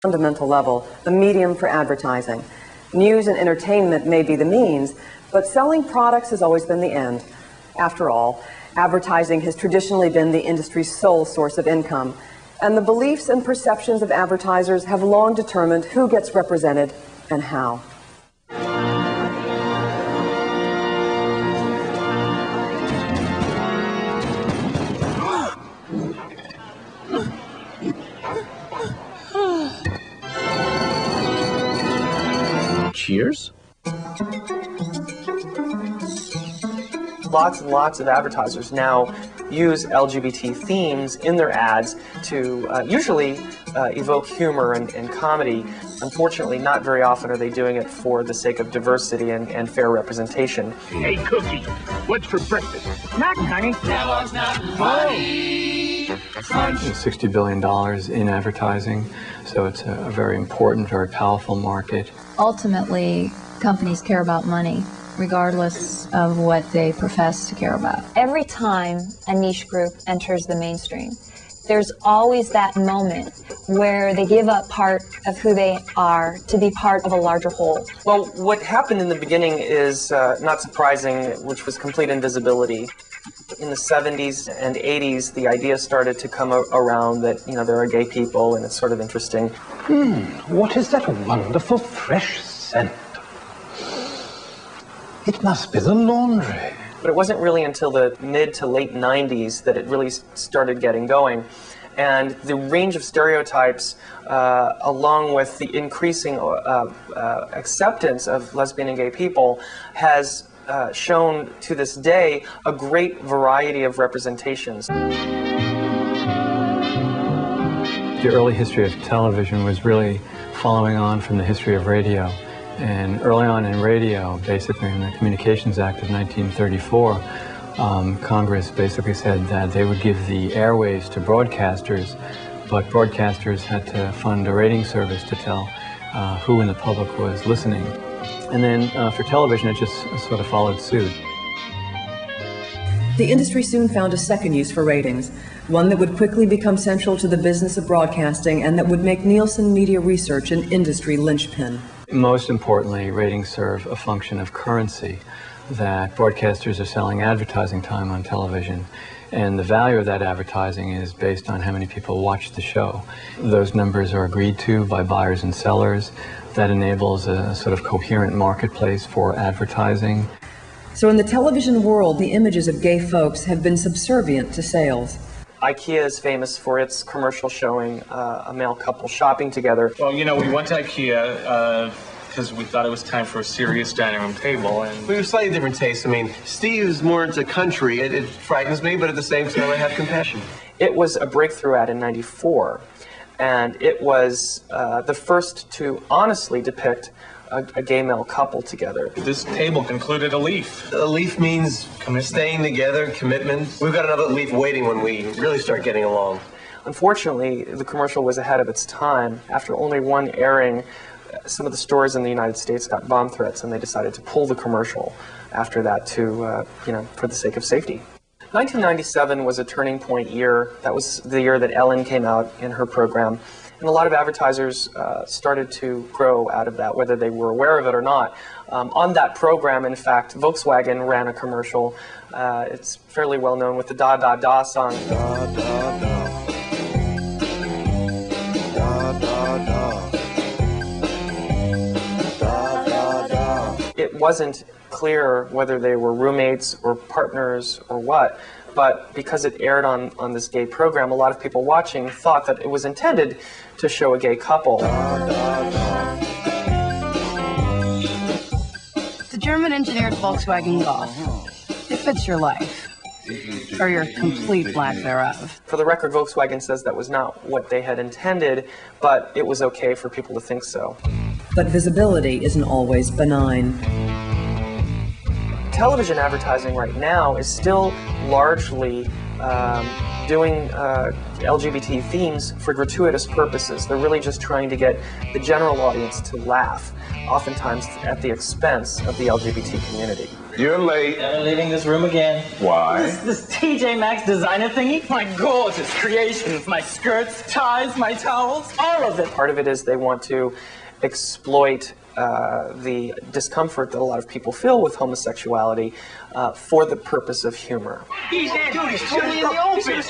fundamental level, a medium for advertising. News and entertainment may be the means, but selling products has always been the end. After all, advertising has traditionally been the industry's sole source of income, and the beliefs and perceptions of advertisers have long determined who gets represented and how. Cheers? Lots and lots of advertisers now use LGBT themes in their ads to usually evoke humor and comedy. Unfortunately, not very often are they doing it for the sake of diversity and fair representation. Hey, Cookie, what's for breakfast? Nothing, honey. Kellogg's Nothing Funny. $60 billion in advertising, so it's a very important, very powerful market. Ultimately, companies care about money, regardless of what they profess to care about. Every time a niche group enters the mainstream, there's always that moment where they give up part of who they are to be part of a larger whole. Well, what happened in the beginning is not surprising, which was complete invisibility. In the 70s and 80s, the idea started to come around that, there are gay people, and it's sort of interesting. What is that wonderful fresh scent? It must be the laundry. But it wasn't really until the mid to late 90s that it really started getting going. And the range of stereotypes, along with the increasing acceptance of lesbian and gay people, has shown to this day a great variety of representations. The early history of television was really following on from the history of radio. And early on in radio, basically in the Communications Act of 1934, Congress basically said that they would give the airwaves to broadcasters, but broadcasters had to fund a rating service to tell who in the public was listening. And then for television, it just sort of followed suit. The industry soon found a second use for ratings, one that would quickly become central to the business of broadcasting and that would make Nielsen Media Research an industry linchpin. Most importantly, ratings serve a function of currency, that broadcasters are selling advertising time on television, and the value of that advertising is based on how many people watch the show. Those numbers are agreed to by buyers and sellers. That enables a sort of coherent marketplace for advertising. So in the television world, the images of gay folks have been subservient to sales. IKEA is famous for its commercial showing a male couple shopping together. Well, we went to IKEA because we thought it was time for a serious dining room table. And we have slightly different tastes. Steve's more into country. It frightens me, but at the same time, I have compassion. It was a breakthrough ad in '94, and it was the first to honestly depict a gay male couple together. This table included a leaf. A leaf means staying together, commitment. We've got another leaf waiting when we really start getting along. Unfortunately, the commercial was ahead of its time. After only one airing, some of the stores in the United States got bomb threats, and they decided to pull the commercial after that to, for the sake of safety. 1997 was a turning point year. That was the year that Ellen came out in her program. And a lot of advertisers started to grow out of that, whether they were aware of it or not. On that program, in fact, Volkswagen ran a commercial. It's fairly well known with the Da Da Da song. Da Da Da. Da Da Da. Da Da Da. It wasn't clear whether they were roommates or partners or what. But because it aired on this gay program, a lot of people watching thought that it was intended to show a gay couple. The German engineered Volkswagen Golf. It fits your life, or your complete lack thereof. For the record, Volkswagen says that was not what they had intended, but it was okay for people to think so. But visibility isn't always benign. Television advertising right now is still largely doing LGBT themes for gratuitous purposes. They're really just trying to get the general audience to laugh, oftentimes at the expense of the LGBT community. You're late. Never leaving this room again. Why? This TJ Maxx designer thingy? My gorgeous creations, my skirts, ties, my towels, all of it. Part of it is they want to exploit the discomfort that a lot of people feel with homosexuality for the purpose of humor. He's totally in the open.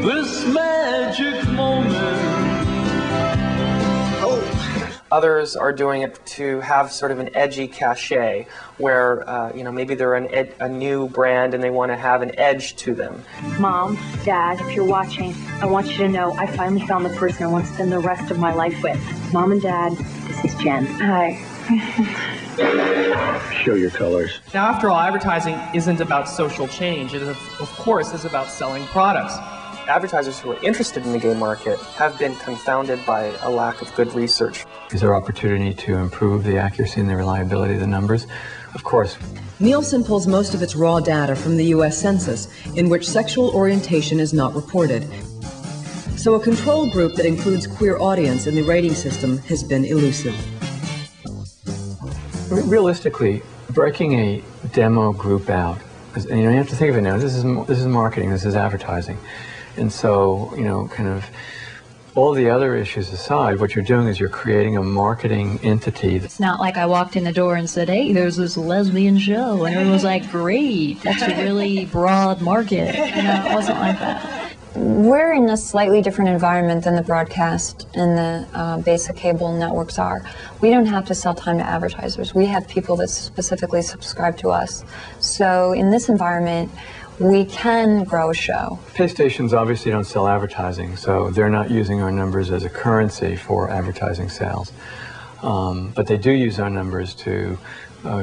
This magic moment. Others are doing it to have sort of an edgy cachet, where maybe they're a new brand and they want to have an edge to them. Mom, Dad, if you're watching, I want you to know I finally found the person I want to spend the rest of my life with. Mom and Dad, this is Jen. Hi. Show your colors. Now, after all, advertising isn't about social change. It, of course, is about selling products. Advertisers who are interested in the gay market have been confounded by a lack of good research. Is there opportunity to improve the accuracy and the reliability of the numbers? Of course. Nielsen pulls most of its raw data from the U.S. Census, in which sexual orientation is not reported. So a control group that includes queer audience in the rating system has been elusive. Realistically, breaking a demo group out, and you have to think of it now, this is marketing, this is advertising. And so, kind of all the other issues aside, what you're doing is you're creating a marketing entity. It's not like I walked in the door and said, hey, there's this lesbian show, and everyone was like, great, that's a really broad market. It wasn't like that. We're in a slightly different environment than the broadcast and the basic cable networks are. We don't have to sell time to advertisers. We have people that specifically subscribe to us. So in this environment, we can grow a show. Pay stations obviously don't sell advertising, so they're not using our numbers as a currency for advertising sales. But they do use our numbers to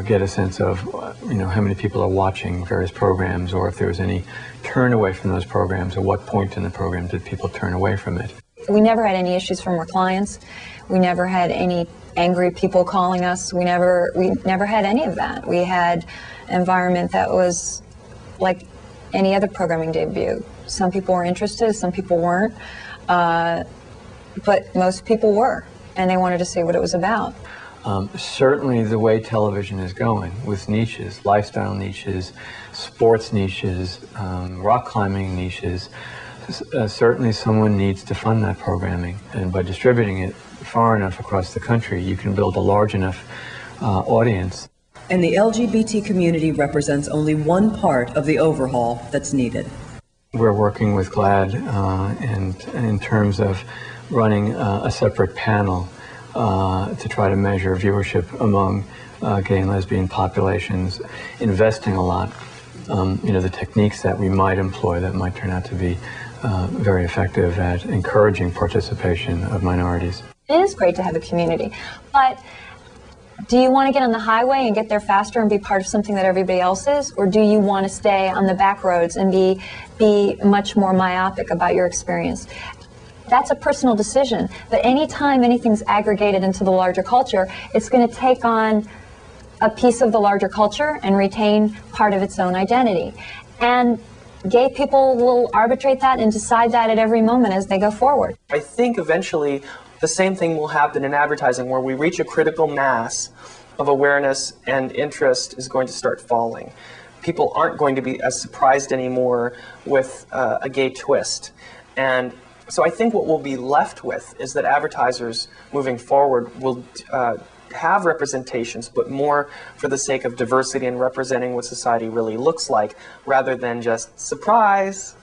get a sense of, how many people are watching various programs, or if there was any turn away from those programs, or what point in the program did people turn away from it. We never had any issues from our clients. We never had any angry people calling us. We never had any of that. We had an environment that was like any other programming debut. Some people were interested, some people weren't, but most people were, and they wanted to see what it was about. Certainly the way television is going, with niches, lifestyle niches, sports niches, rock climbing niches, certainly someone needs to fund that programming, and by distributing it far enough across the country, you can build a large enough audience. And the LGBT community represents only one part of the overhaul that's needed. We're working with GLAAD and in terms of running a separate panel to try to measure viewership among gay and lesbian populations, investing a lot. The techniques that we might employ that might turn out to be very effective at encouraging participation of minorities. It is great to have a community, but do you want to get on the highway and get there faster and be part of something that everybody else is? Or do you want to stay on the back roads and be much more myopic about your experience? That's a personal decision. But anytime anything's aggregated into the larger culture, it's going to take on a piece of the larger culture and retain part of its own identity. And gay people will arbitrate that and decide that at every moment as they go forward. I think eventually the same thing will happen in advertising, where we reach a critical mass of awareness and interest is going to start falling. People aren't going to be as surprised anymore with a gay twist. And so I think what we'll be left with is that advertisers moving forward will have representations, but more for the sake of diversity and representing what society really looks like, rather than just surprise.